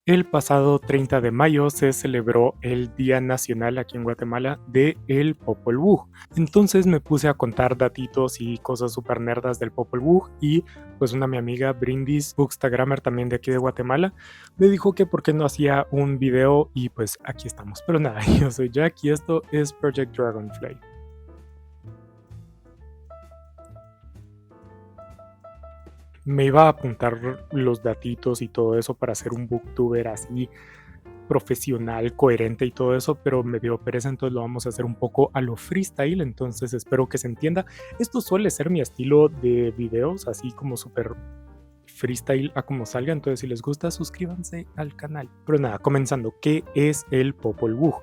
El pasado 30 de mayo se celebró el Día Nacional aquí en Guatemala de el Popol Vuh. Entonces me puse a contar datitos y cosas super nerdas del Popol Vuh y pues mi amiga Brindis, Bookstagrammer también de aquí de Guatemala, me dijo que por qué no hacía un video y pues aquí estamos. Pero nada, yo soy Jack y esto es Project Dragonfly. Me iba a apuntar los datitos y todo eso para hacer un booktuber así profesional, coherente y todo eso, pero me dio pereza, entonces lo vamos a hacer un poco a lo freestyle, entonces espero que se entienda. Esto suele ser mi estilo de videos, así como súper freestyle a como salga, entonces si les gusta suscríbanse al canal. Pero nada, comenzando, ¿qué es el Popol Vuh?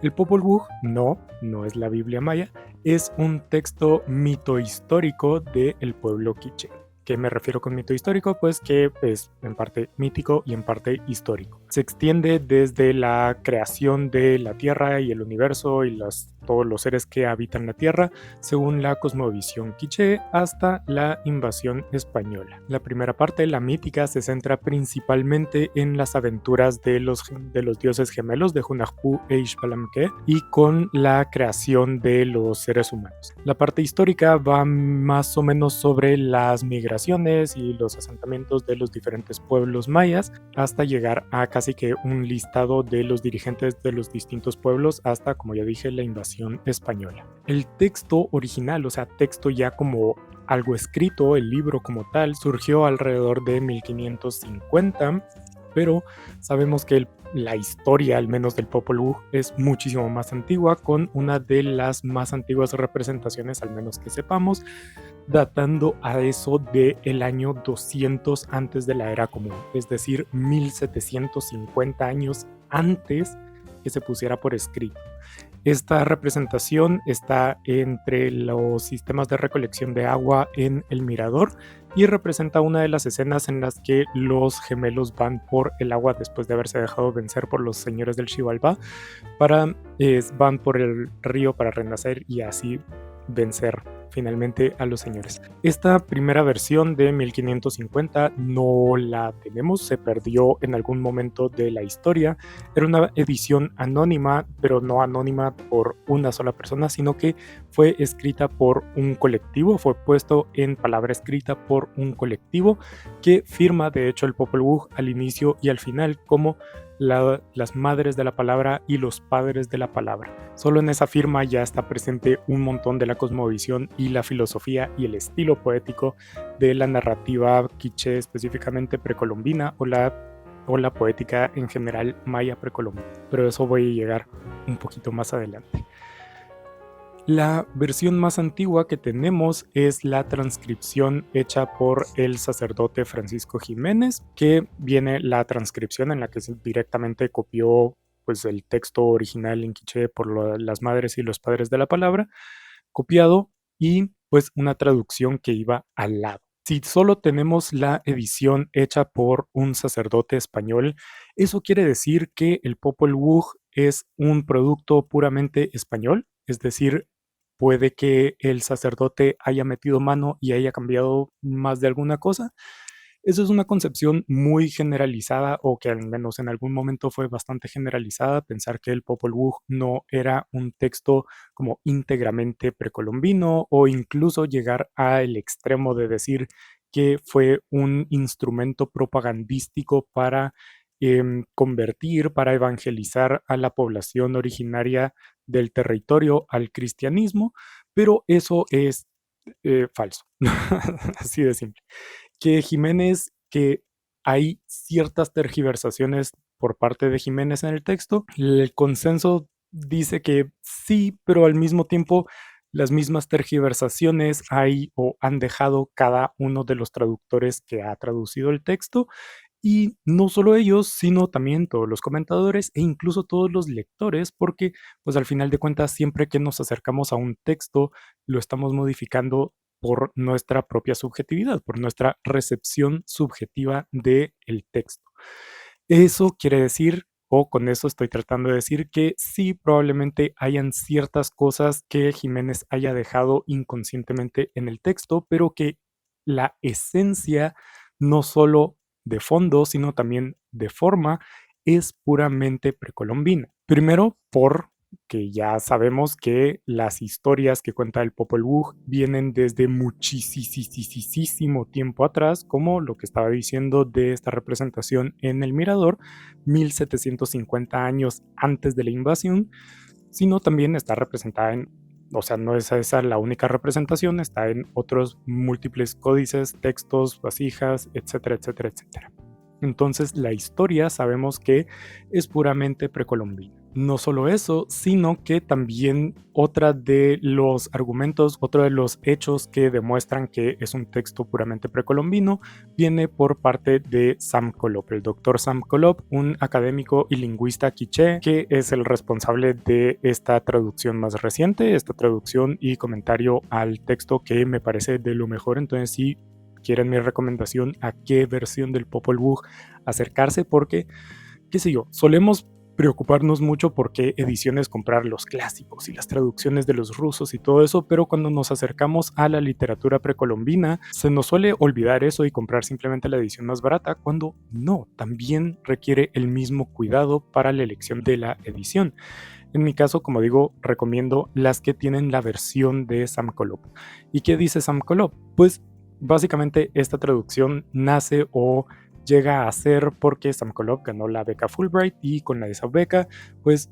El Popol Vuh no es la Biblia maya, es un texto mitohistórico del pueblo quiché. ¿Qué me refiero con mito histórico? Pues que es en parte mítico y en parte histórico. Se extiende desde la creación de la Tierra y el universo y todos los seres que habitan la Tierra, según la cosmovisión quiché, hasta la invasión española. La primera parte, la mítica, se centra principalmente en las aventuras de los dioses gemelos de Hunahpu e Ixbalamque y con la creación de los seres humanos. La parte histórica va más o menos sobre las migraciones y los asentamientos de los diferentes pueblos mayas hasta llegar a casi que un listado de los dirigentes de los distintos pueblos hasta, como ya dije, la invasión española. El texto original, o sea, texto ya como algo escrito, el libro como tal, surgió alrededor de 1550, pero sabemos que la historia, al menos del Popol Vuh, es muchísimo más antigua, con una de las más antiguas representaciones, al menos que sepamos, datando a eso del año 200 antes de la era común, es decir, 1750 años antes que se pusiera por escrito. Esta representación está entre los sistemas de recolección de agua en el mirador y representa una de las escenas en las que los gemelos van por el agua después de haberse dejado vencer por los señores del Xibalbá, van por el río para renacer y así vencer finalmente a los señores. Esta primera versión de 1550 no la tenemos, se perdió en algún momento de la historia. Era una edición anónima, pero no anónima por una sola persona, sino que fue escrita por un colectivo, fue puesto en palabra escrita por un colectivo que firma de hecho el Popol Vuh al inicio y al final como las madres de la palabra y los padres de la palabra. Solo en esa firma ya está presente un montón de la cosmovisión y la filosofía y el estilo poético de la narrativa quiché, específicamente precolombina, o la poética en general maya precolombina. Pero eso voy a llegar un poquito más adelante. La versión más antigua que tenemos es la transcripción hecha por el sacerdote Francisco Jiménez, que viene la transcripción en la que directamente copió pues, el texto original en quiché por las madres y los padres de la palabra, copiado y pues una traducción que iba al lado. Si solo tenemos la edición hecha por un sacerdote español, eso quiere decir que el Popol Vuh es un producto puramente español, es decir, puede que el sacerdote haya metido mano y haya cambiado más de alguna cosa. Eso es una concepción muy generalizada, o que al menos en algún momento fue bastante generalizada, pensar que el Popol Vuh no era un texto como íntegramente precolombino, o incluso llegar al extremo de decir que fue un instrumento propagandístico para convertir, para evangelizar a la población originaria del territorio al cristianismo, pero eso es falso, así de simple. Que Jiménez, que hay ciertas tergiversaciones por parte de Jiménez en el texto, el consenso dice que sí, pero al mismo tiempo las mismas tergiversaciones hay o han dejado cada uno de los traductores que ha traducido el texto, y no solo ellos, sino también todos los comentadores e incluso todos los lectores, porque pues al final de cuentas siempre que nos acercamos a un texto lo estamos modificando por nuestra propia subjetividad, por nuestra recepción subjetiva del texto. Eso quiere decir, o con eso estoy tratando de decir, que sí, probablemente hayan ciertas cosas que Jiménez haya dejado inconscientemente en el texto, pero que la esencia no solo de fondo, sino también de forma, es puramente precolombina. Primero, porque ya sabemos que las historias que cuenta el Popol Vuh vienen desde muchísimo tiempo atrás, como lo que estaba diciendo de esta representación en el Mirador, 1750 años antes de la invasión, sino también está representada en, o sea, no es esa la única representación, está en otros múltiples códices, textos, vasijas, etcétera, etcétera, etcétera. Entonces la historia sabemos que es puramente precolombina. No solo eso, sino que también otro de los argumentos, otro de los hechos que demuestran que es un texto puramente precolombino, viene por parte de Sam Kolob, el doctor Sam Kolob, un académico y lingüista quiché, que es el responsable de esta traducción más reciente, esta traducción y comentario al texto que me parece de lo mejor. Entonces sí, quieren mi recomendación a qué versión del Popol Vuh acercarse, porque, qué sé yo, solemos preocuparnos mucho por qué ediciones comprar los clásicos y las traducciones de los rusos y todo eso, pero cuando nos acercamos a la literatura precolombina se nos suele olvidar eso y comprar simplemente la edición más barata, cuando no, también requiere el mismo cuidado para la elección de la edición. En mi caso, como digo, recomiendo las que tienen la versión de Sam Kolob. ¿Y qué dice Sam Kolob? Pues básicamente esta traducción nace o llega a ser porque Sam Kolob ganó la beca Fulbright y con esa beca pues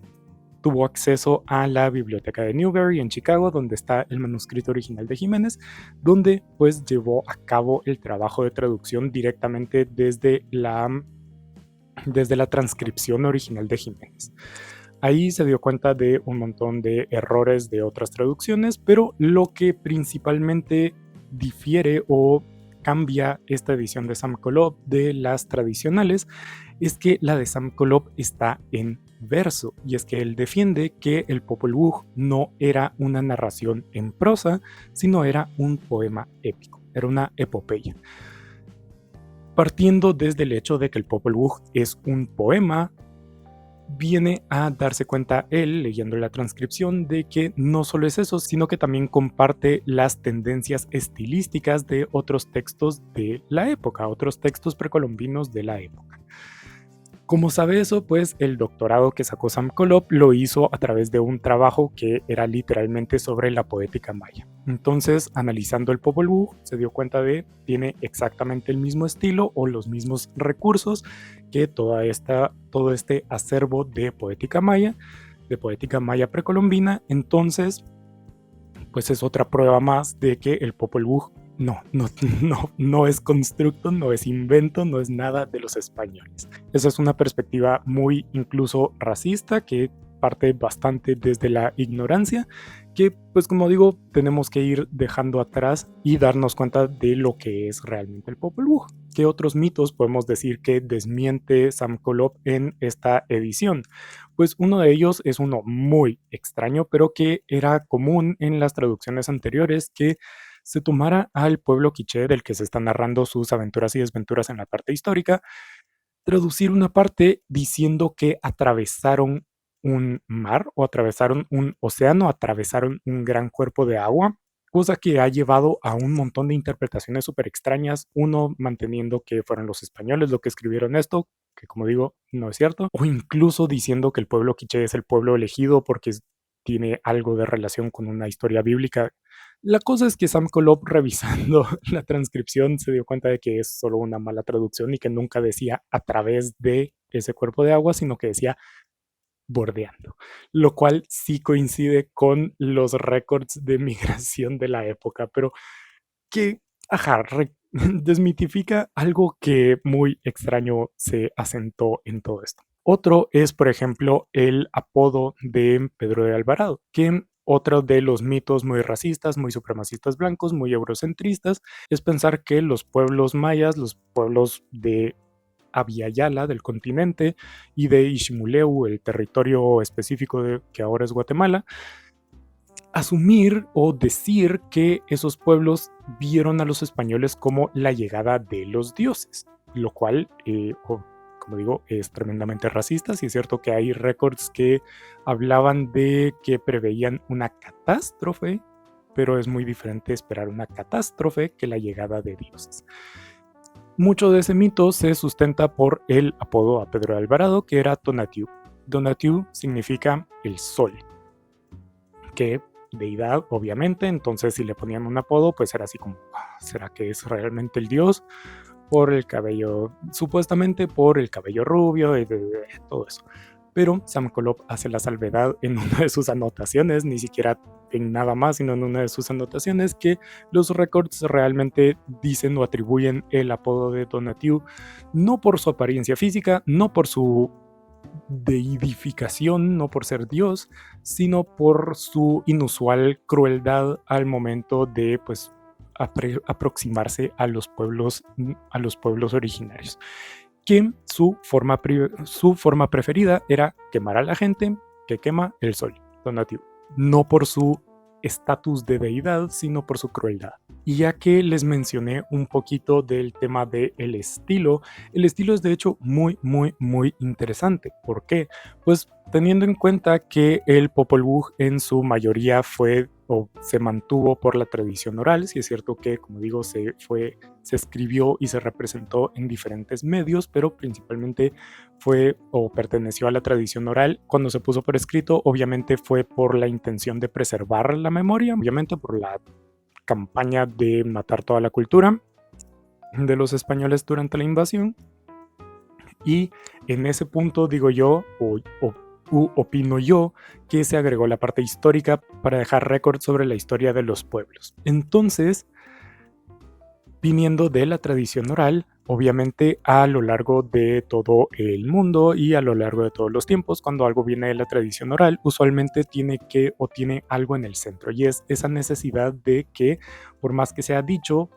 tuvo acceso a la biblioteca de Newberry en Chicago, donde está el manuscrito original de Jiménez, donde pues llevó a cabo el trabajo de traducción directamente desde la transcripción original de Jiménez. Ahí se dio cuenta de un montón de errores de otras traducciones, pero lo que principalmente difiere o cambia esta edición de Sam Kolob de las tradicionales es que la de Sam Kolob está en verso, y es que él defiende que el Popol Vuh no era una narración en prosa, sino era un poema épico, era una epopeya. Partiendo desde el hecho de que el Popol Vuh es un poema, viene a darse cuenta él, leyendo la transcripción, de que no solo es eso, sino que también comparte las tendencias estilísticas de otros textos de la época, otros textos precolombinos de la época. ¿Cómo sabe eso? Pues el doctorado que sacó Sam Kolob lo hizo a través de un trabajo que era literalmente sobre la poética maya. Entonces, analizando el Popol Vuh, se dio cuenta de que tiene exactamente el mismo estilo o los mismos recursos que todo este acervo de poética maya precolombina. Entonces, pues es otra prueba más de que el Popol Vuh no es constructo, no es invento, no es nada de los españoles. Esa es una perspectiva muy incluso racista que parte bastante desde la ignorancia, que pues como digo, tenemos que ir dejando atrás y darnos cuenta de lo que es realmente el Popol Vuh. ¿Qué otros mitos podemos decir que desmiente Sam Kolob en esta edición? Pues uno de ellos es uno muy extraño, pero que era común en las traducciones anteriores, que se tomara al pueblo quiché del que se están narrando sus aventuras y desventuras en la parte histórica, traducir una parte diciendo que atravesaron un mar o atravesaron un océano, atravesaron un gran cuerpo de agua, cosa que ha llevado a un montón de interpretaciones súper extrañas, uno manteniendo que fueron los españoles los que escribieron esto, que como digo, no es cierto, o incluso diciendo que el pueblo quiché es el pueblo elegido porque tiene algo de relación con una historia bíblica. La cosa es que Sam Kolob, revisando la transcripción, se dio cuenta de que es solo una mala traducción y que nunca decía a través de ese cuerpo de agua, sino que decía bordeando, lo cual sí coincide con los récords de migración de la época, pero que, ajá, desmitifica algo que muy extraño se asentó en todo esto. Otro es, por ejemplo, el apodo de Pedro de Alvarado, que otro de los mitos muy racistas, muy supremacistas blancos, muy eurocentristas, es pensar que los pueblos mayas, los pueblos de Abya-Yala, del continente, y de Iximuleu, el territorio específico que ahora es Guatemala, asumir o decir que esos pueblos vieron a los españoles como la llegada de los dioses, lo cual, como digo, es tremendamente racista. Sí es cierto que hay récords que hablaban de que preveían una catástrofe, pero es muy diferente esperar una catástrofe que la llegada de dioses. Mucho de ese mito se sustenta por el apodo a Pedro de Alvarado, que era Tonatiuh. Tonatiuh significa el sol, que deidad, obviamente, entonces si le ponían un apodo, pues era así como, ¿será que es realmente el dios? Por el cabello, supuestamente por el cabello rubio y todo eso. Pero Sam Colop hace la salvedad en una de sus anotaciones, ni siquiera en nada más, sino en una de sus anotaciones, que los récords realmente dicen o atribuyen el apodo de Tonatiuh no por su apariencia física, no por su deidificación, no por ser Dios, sino por su inusual crueldad al momento de pues aproximarse a los pueblos originarios, que su forma preferida era quemar a la gente que quema el sol, Tonatiuh, no por su estatus de deidad, sino por su crueldad. Y ya que les mencioné un poquito del tema del estilo, el estilo es de hecho muy, muy, muy interesante. ¿Por qué? Pues teniendo en cuenta que el Popol Vuh en su mayoría fue o se mantuvo por la tradición oral, si es cierto que, como digo, se escribió y se representó en diferentes medios, pero principalmente fue o perteneció a la tradición oral. Cuando se puso por escrito, obviamente fue por la intención de preservar la memoria, obviamente por la campaña de matar toda la cultura de los españoles durante la invasión. Y en ese punto digo yo, opino yo, que se agregó la parte histórica para dejar récord sobre la historia de los pueblos. Entonces, viniendo de la tradición oral, obviamente a lo largo de todo el mundo y a lo largo de todos los tiempos, cuando algo viene de la tradición oral, usualmente tiene algo en el centro, y es esa necesidad de que, por más que sea dicho,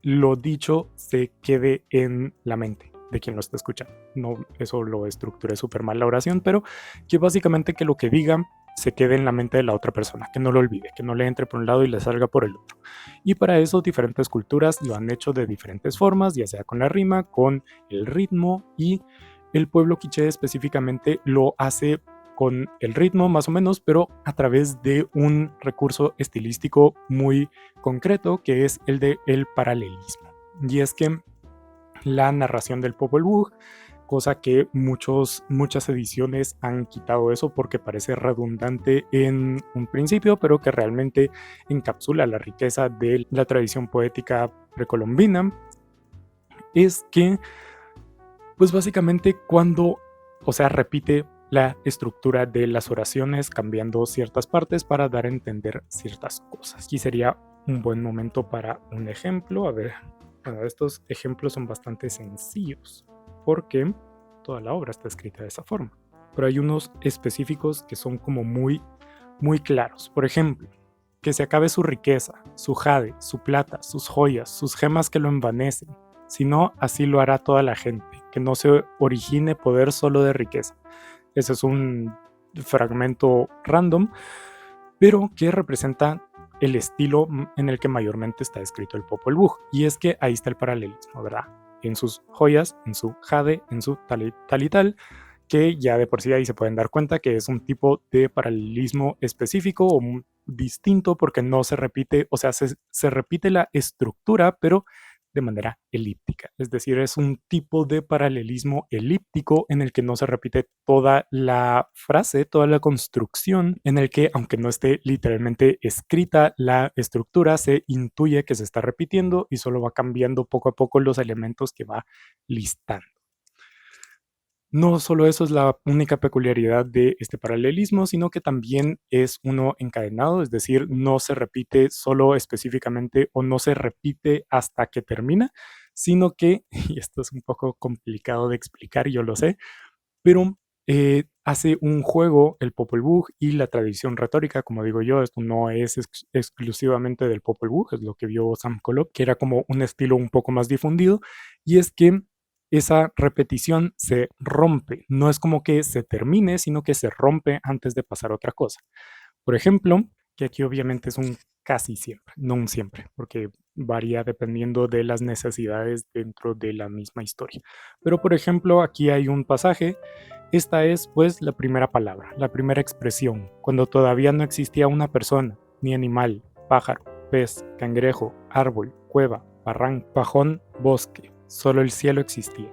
lo dicho se quede en la mente de quien lo está escuchando. No, eso lo estructuré súper mal la oración, pero que básicamente que lo que diga se quede en la mente de la otra persona, que no lo olvide, que no le entre por un lado y le salga por el otro. Y para eso diferentes culturas lo han hecho de diferentes formas, ya sea con la rima, con el ritmo, y el pueblo quiché específicamente lo hace con el ritmo más o menos, pero a través de un recurso estilístico muy concreto, que es el de el paralelismo. Y es que la narración del Popol Vuh, cosa que muchas ediciones han quitado eso porque parece redundante en un principio, pero que realmente encapsula la riqueza de la tradición poética precolombina, es que, pues básicamente repite la estructura de las oraciones cambiando ciertas partes para dar a entender ciertas cosas. Aquí sería un buen momento para un ejemplo. A ver, bueno, estos ejemplos son bastante sencillos porque toda la obra está escrita de esa forma, pero hay unos específicos que son como muy, muy claros. Por ejemplo, que se acabe su riqueza, su jade, su plata, sus joyas, sus gemas que lo envanecen. Si no, así lo hará toda la gente, que no se origine poder solo de riqueza. Ese es un fragmento random, pero que representa el estilo en el que mayormente está escrito el Popol Vuh. Y es que ahí está el paralelismo, ¿verdad? En sus joyas, en su jade, en su tal y tal, que ya de por sí ahí se pueden dar cuenta que es un tipo de paralelismo específico o distinto porque no se repite, o sea, se repite la estructura, pero de manera elíptica. Es decir, es un tipo de paralelismo elíptico en el que no se repite toda la frase, toda la construcción, en el que, aunque no esté literalmente escrita la estructura, se intuye que se está repitiendo y solo va cambiando poco a poco los elementos que va listando. No solo eso es la única peculiaridad de este paralelismo, sino que también es uno encadenado, es decir, no se repite solo específicamente o no se repite hasta que termina, sino que, y esto es un poco complicado de explicar, yo lo sé, pero hace un juego el Popol Vuh y la tradición retórica, como digo yo, esto no es exclusivamente del Popol Vuh, es lo que vio Sam Colop, que era como un estilo un poco más difundido, y es que esa repetición se rompe, no es como que se termine, sino que se rompe antes de pasar a otra cosa. Por ejemplo, que aquí obviamente es un casi siempre, no un siempre, porque varía dependiendo de las necesidades dentro de la misma historia. Pero por ejemplo, aquí hay un pasaje, esta es pues la primera palabra, la primera expresión, cuando todavía no existía una persona, ni animal, pájaro, pez, cangrejo, árbol, cueva, barranco, pajón, bosque, solo el cielo existía.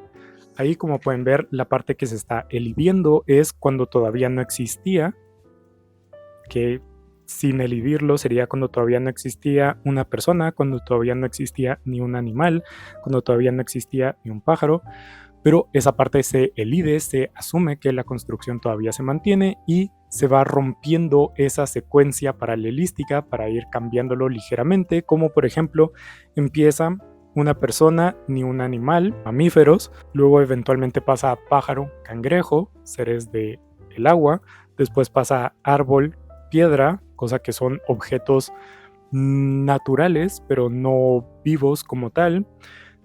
Ahí, como pueden ver, la parte que se está elidiendo es cuando todavía no existía, que sin elidirlo sería cuando todavía no existía una persona, cuando todavía no existía ni un animal, cuando todavía no existía ni un pájaro, pero esa parte se elide, se asume que la construcción todavía se mantiene y se va rompiendo esa secuencia paralelística para ir cambiándolo ligeramente, como por ejemplo empieza una persona ni un animal, mamíferos, luego eventualmente pasa a pájaro, cangrejo, seres del agua, después pasa a árbol, piedra, cosa que son objetos naturales, pero no vivos como tal.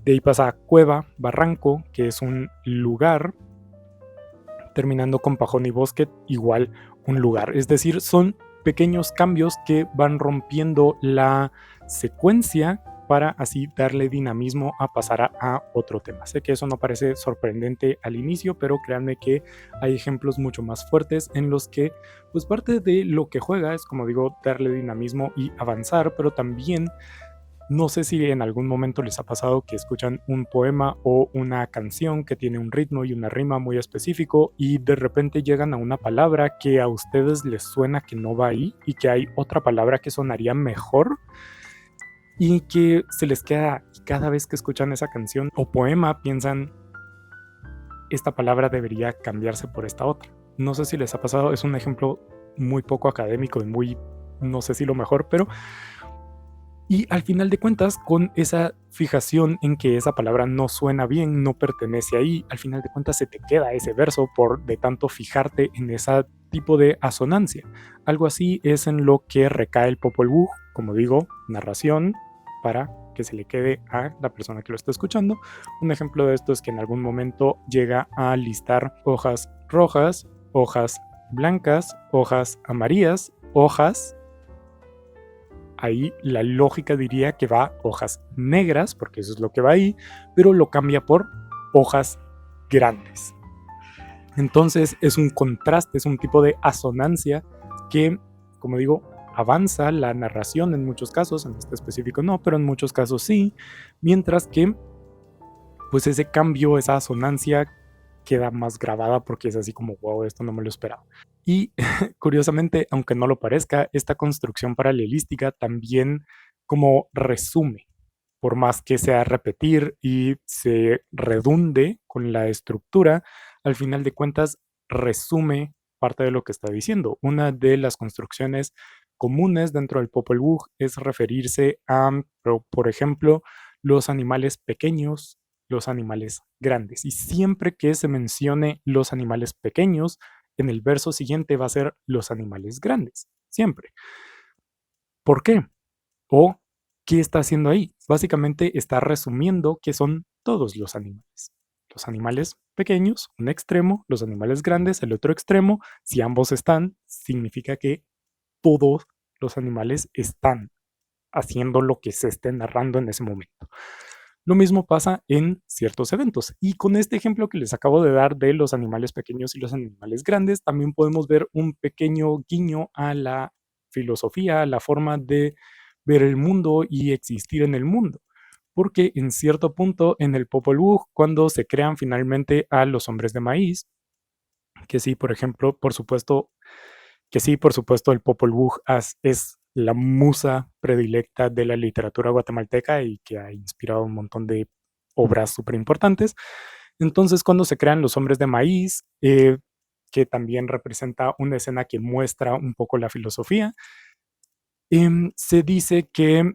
De ahí pasa a cueva, barranco, que es un lugar, terminando con pajón y bosque, igual un lugar. Es decir, son pequeños cambios que van rompiendo la secuencia para así darle dinamismo a pasar a otro tema. Sé que eso no parece sorprendente al inicio, pero créanme que hay ejemplos mucho más fuertes en los que pues parte de lo que juega es, como digo, darle dinamismo y avanzar, pero también no sé si en algún momento les ha pasado que escuchan un poema o una canción que tiene un ritmo y una rima muy específico y de repente llegan a una palabra que a ustedes les suena que no va ahí y que hay otra palabra que sonaría mejor y que se les queda cada vez que escuchan esa canción o poema piensan esta palabra debería cambiarse por esta otra. No sé si les ha pasado, es un ejemplo muy poco académico y muy, no sé si lo mejor, pero y al final de cuentas, con esa fijación en que esa palabra no suena bien, no pertenece ahí, al final de cuentas se te queda ese verso por de tanto fijarte en ese tipo de asonancia. Algo así es en lo que recae el Popol Vuh, como digo, narración para que se le quede a la persona que lo está escuchando. Un ejemplo de esto es que en algún momento llega a listar hojas rojas, hojas blancas, hojas amarillas, hojas. Ahí la lógica diría que va hojas negras, porque eso es lo que va ahí, pero lo cambia por hojas grandes. Entonces es un contraste, es un tipo de asonancia que, como digo, avanza la narración en muchos casos, en este específico no, pero en muchos casos sí, mientras que pues ese cambio, esa asonancia queda más grabada porque es así como, wow, esto no me lo esperaba. Y curiosamente, aunque no lo parezca, esta construcción paralelística también como resume, por más que sea repetir y se redunde con la estructura, al final de cuentas resume parte de lo que está diciendo. Una de las construcciones comunes dentro del Popol Vuh es referirse a, por ejemplo, los animales pequeños, los animales grandes. Y siempre que se mencione los animales pequeños, en el verso siguiente va a ser los animales grandes. Siempre. ¿Por qué? ¿O qué está haciendo ahí? Básicamente está resumiendo que son todos los animales. Los animales pequeños, un extremo, los animales grandes, el otro extremo. Si ambos están, significa que todos los animales están haciendo lo que se esté narrando en ese momento. Lo mismo pasa en ciertos eventos. Y con este ejemplo que les acabo de dar de los animales pequeños y los animales grandes, también podemos ver un pequeño guiño a la filosofía, a la forma de ver el mundo y existir en el mundo. Porque en cierto punto en el Popol Vuh, cuando se crean finalmente a los hombres de maíz, que sí, por ejemplo, por supuesto, el Popol Vuh es la musa predilecta de la literatura guatemalteca y que ha inspirado un montón de obras súper importantes. Entonces, cuando se crean los hombres de maíz, que también representa una escena que muestra un poco la filosofía, se dice que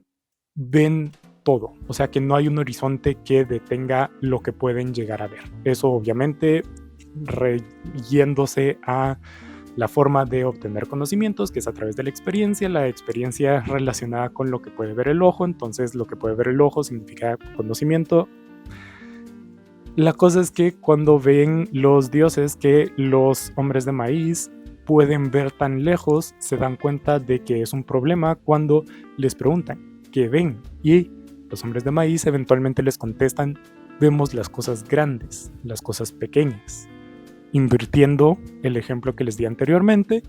ven todo, o sea que no hay un horizonte que detenga lo que pueden llegar a ver. Eso obviamente yéndose a la forma de obtener conocimientos, que es a través de la experiencia relacionada con lo que puede ver el ojo, entonces lo que puede ver el ojo significa conocimiento. La cosa es que cuando ven los dioses que los hombres de maíz pueden ver tan lejos, se dan cuenta de que es un problema cuando les preguntan qué ven y los hombres de maíz eventualmente les contestan, vemos las cosas grandes, las cosas pequeñas, invirtiendo el ejemplo que les di anteriormente,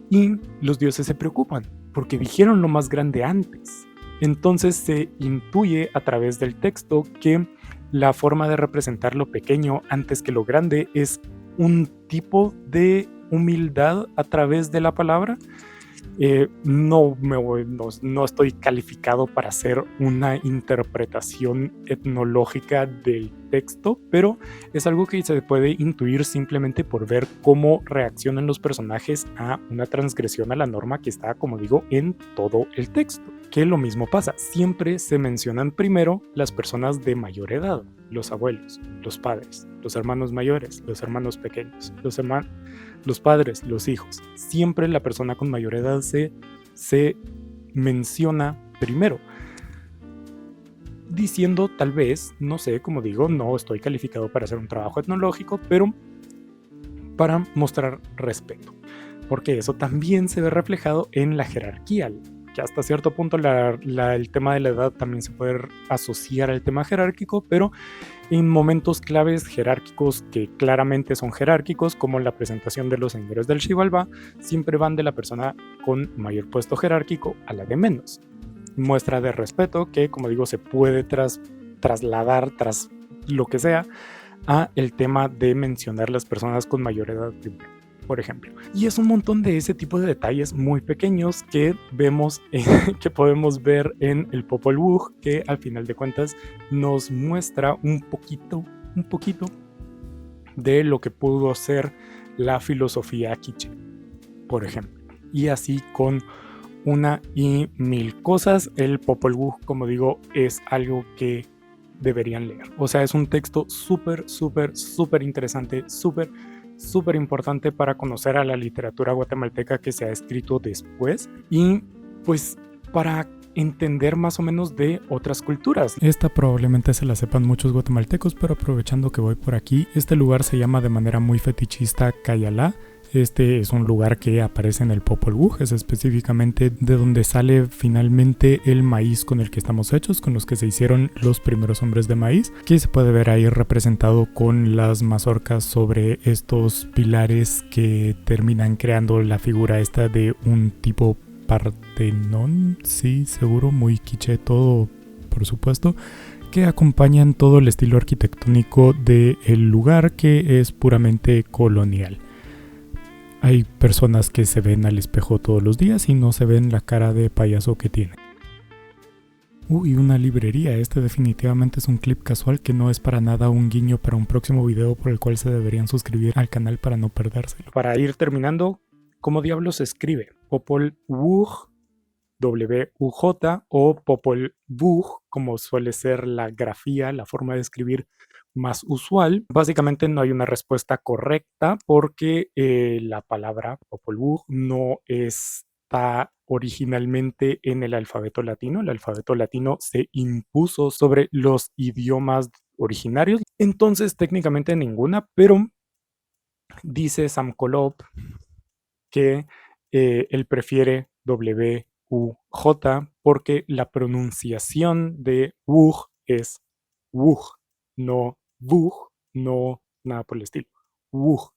y los dioses se preocupan porque dijeron lo más grande antes. Entonces se intuye a través del texto que la forma de representar lo pequeño antes que lo grande es un tipo de humildad a través de la palabra. No estoy calificado para hacer una interpretación etnológica del texto, pero es algo que se puede intuir simplemente por ver cómo reaccionan los personajes a una transgresión a la norma que está, como digo, en todo el texto. Que lo mismo pasa, siempre se mencionan primero las personas de mayor edad, los abuelos, los padres, los hermanos mayores, los hermanos pequeños, los padres, los hijos. Siempre la persona con mayor edad se menciona primero, diciendo tal vez, no sé, como digo, no estoy calificado para hacer un trabajo etnológico, pero para mostrar respeto, porque eso también se ve reflejado en la jerarquía, que hasta cierto punto el tema de la edad también se puede asociar al tema jerárquico, pero en momentos claves jerárquicos que claramente son jerárquicos, como la presentación de los señores del Xibalbá, siempre van de la persona con mayor puesto jerárquico a la de menos. Muestra de respeto que, como digo, se puede trasladar tras lo que sea a el tema de mencionar las personas con mayor edad primero, por ejemplo. Y es un montón de ese tipo de detalles muy pequeños que vemos, que podemos ver en el Popol Vuh, que al final de cuentas nos muestra un poquito de lo que pudo ser la filosofía quiché, por ejemplo. Y así con una y mil cosas. El Popol Vuh, como digo, es algo que deberían leer. O sea, es un texto súper interesante, súper importante para conocer a la literatura guatemalteca que se ha escrito después y pues para entender más o menos de otras culturas. Esta probablemente se la sepan muchos guatemaltecos, pero aprovechando que voy por aquí, este lugar se llama de manera muy fetichista Cayalá. Este es un lugar que aparece en el Popol Vuh, es específicamente de donde sale finalmente el maíz con el que estamos hechos, con los que se hicieron los primeros hombres de maíz, que se puede ver ahí representado con las mazorcas sobre estos pilares que terminan creando la figura esta de un tipo Partenón, sí, seguro, muy quiché todo, por supuesto, que acompañan todo el estilo arquitectónico del lugar, que es puramente colonial. Hay personas que se ven al espejo todos los días y no se ven la cara de payaso que tienen. Y una librería. Este definitivamente es un clip casual que no es para nada un guiño para un próximo video por el cual se deberían suscribir al canal para no perdérselo. Para ir terminando, ¿cómo diablos se escribe? Popol Vuh, W-U-J, o Popol Vuh, como suele ser la grafía, la forma de escribir más usual. Básicamente no hay una respuesta correcta porque la palabra Popol Vuh no está originalmente en el alfabeto latino. El alfabeto latino se impuso sobre los idiomas originarios. Entonces técnicamente ninguna, pero dice Sam Kolob que él prefiere W-U-J porque la pronunciación de Wuh es Wuh, no Vuh, no nada por el estilo. Wuh.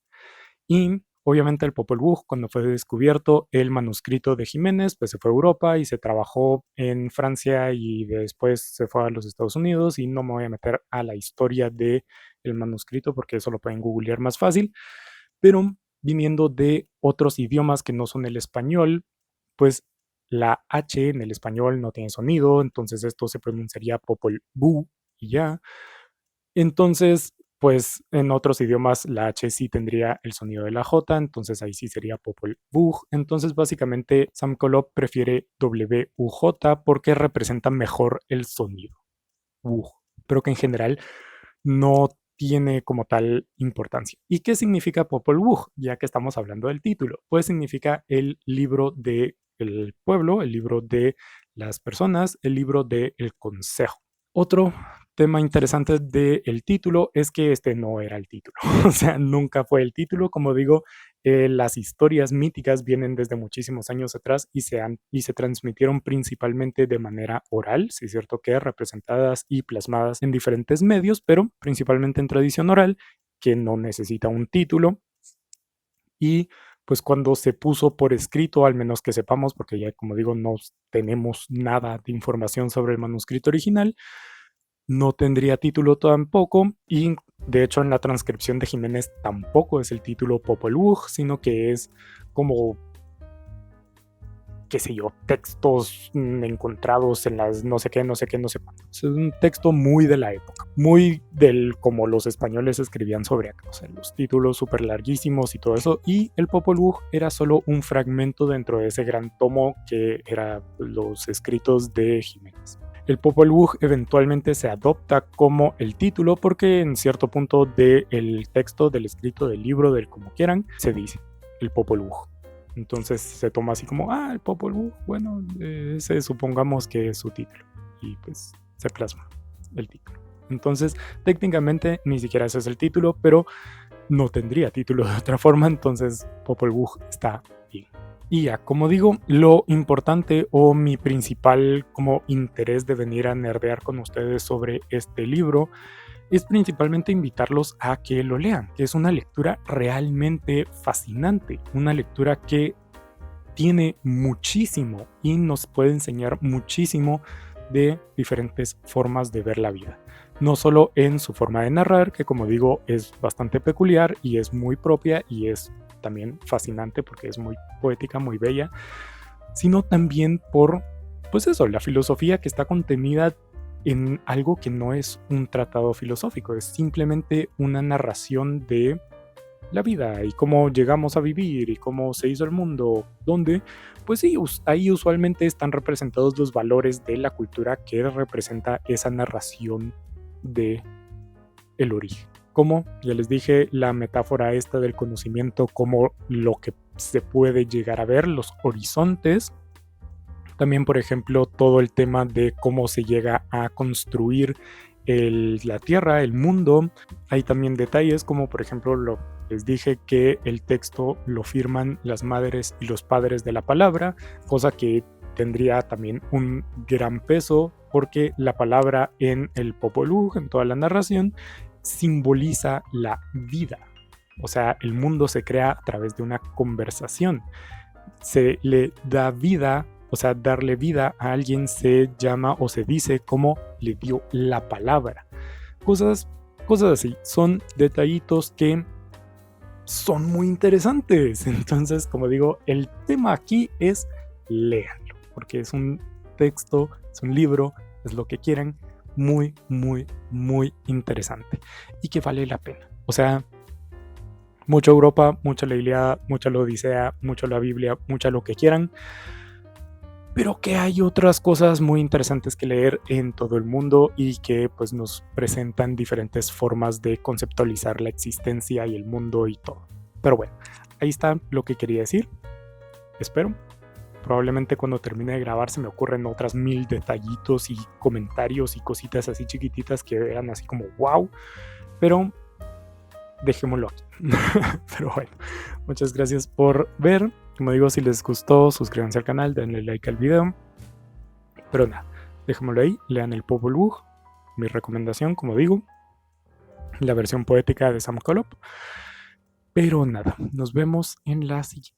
Y obviamente el Popol Vuh, cuando fue descubierto el manuscrito de Jiménez, pues se fue a Europa y se trabajó en Francia y después se fue a los Estados Unidos, y no me voy a meter a la historia del manuscrito porque eso lo pueden googlear más fácil, pero viniendo de otros idiomas que no son el español, pues la H en el español no tiene sonido, entonces esto se pronunciaría Popol Vuh y ya. Entonces, pues en otros idiomas la H sí tendría el sonido de la J, entonces ahí sí sería Popol Vuh. Entonces básicamente Sam Kolob prefiere W-U-J porque representa mejor el sonido. Pero que en general no tiene como tal importancia. ¿Y qué significa Popol Vuh? Ya que estamos hablando del título, pues significa el libro del pueblo, el libro de las personas, el libro del consejo. Otro tema interesante del título es que este no era el título, o sea, nunca fue el título. Como digo, las historias míticas vienen desde muchísimos años atrás y se transmitieron principalmente de manera oral, sí es cierto que representadas y plasmadas en diferentes medios, pero principalmente en tradición oral, que no necesita un título. Y pues cuando se puso por escrito, al menos que sepamos, porque ya como digo no tenemos nada de información sobre el manuscrito original, no tendría título tampoco, y de hecho en la transcripción de Jiménez tampoco es el título Popol Vuh, sino que es como, qué sé yo, textos encontrados en las no sé qué, no sé qué, no sé cuánto. Es un texto muy de la época, muy del como los españoles escribían sobre acá, o sea, los títulos súper larguísimos y todo eso, y el Popol Vuh era solo un fragmento dentro de ese gran tomo que era los escritos de Jiménez. El Popol Vuh eventualmente se adopta como el título porque en cierto punto del texto, del escrito, del libro, del como quieran, se dice el Popol Vuh. Entonces se toma así como, el Popol Vuh, bueno, ese supongamos que es su título. Y pues se plasma el título. Entonces, técnicamente ni siquiera ese es el título, pero no tendría título de otra forma, entonces Popol Vuh está bien. Y ya, como digo, lo importante o mi principal como interés de venir a nerdear con ustedes sobre este libro es principalmente invitarlos a que lo lean, que es una lectura realmente fascinante, una lectura que tiene muchísimo y nos puede enseñar muchísimo de diferentes formas de ver la vida. No solo en su forma de narrar, que como digo es bastante peculiar y es muy propia y es también fascinante porque es muy poética, muy bella, sino también por, pues eso, la filosofía que está contenida en algo que no es un tratado filosófico, es simplemente una narración de la vida y cómo llegamos a vivir y cómo se hizo el mundo, donde, pues sí, ahí usualmente están representados los valores de la cultura que representa esa narración de el origen. Como ya les dije, la metáfora esta del conocimiento como lo que se puede llegar a ver, los horizontes. También, por ejemplo, todo el tema de cómo se llega a construir la Tierra, el mundo. Hay también detalles como, por ejemplo, les dije que el texto lo firman las madres y los padres de la palabra, cosa que tendría también un gran peso porque la palabra en el Popol Vuh, en toda la narración, simboliza la vida. O sea, el mundo se crea a través de una conversación. Se le da vida, o sea, darle vida a alguien se llama o se dice como le dio la palabra. Cosas así, son detallitos que son muy interesantes. Entonces, como digo, el tema aquí es léanlo, porque es un texto, es un libro, es lo que quieran, muy, muy, muy interesante y que vale la pena. O sea, mucha Europa, mucha la Ilíada, mucha la Odisea, mucha la Biblia, mucha lo que quieran, pero que hay otras cosas muy interesantes que leer en todo el mundo y que pues nos presentan diferentes formas de conceptualizar la existencia y el mundo y todo. Pero bueno, ahí está lo que quería decir. Espero. Probablemente cuando termine de grabar se me ocurren otras 1000 detallitos y comentarios y cositas así chiquititas que vean así como wow. Pero dejémoslo aquí. Pero bueno, muchas gracias por ver. Como digo, si les gustó, suscríbanse al canal, denle like al video. Pero nada, dejémoslo ahí, lean el Popol Vuh, mi recomendación, como digo, la versión poética de Sam Kolob. Pero nada, nos vemos en la siguiente.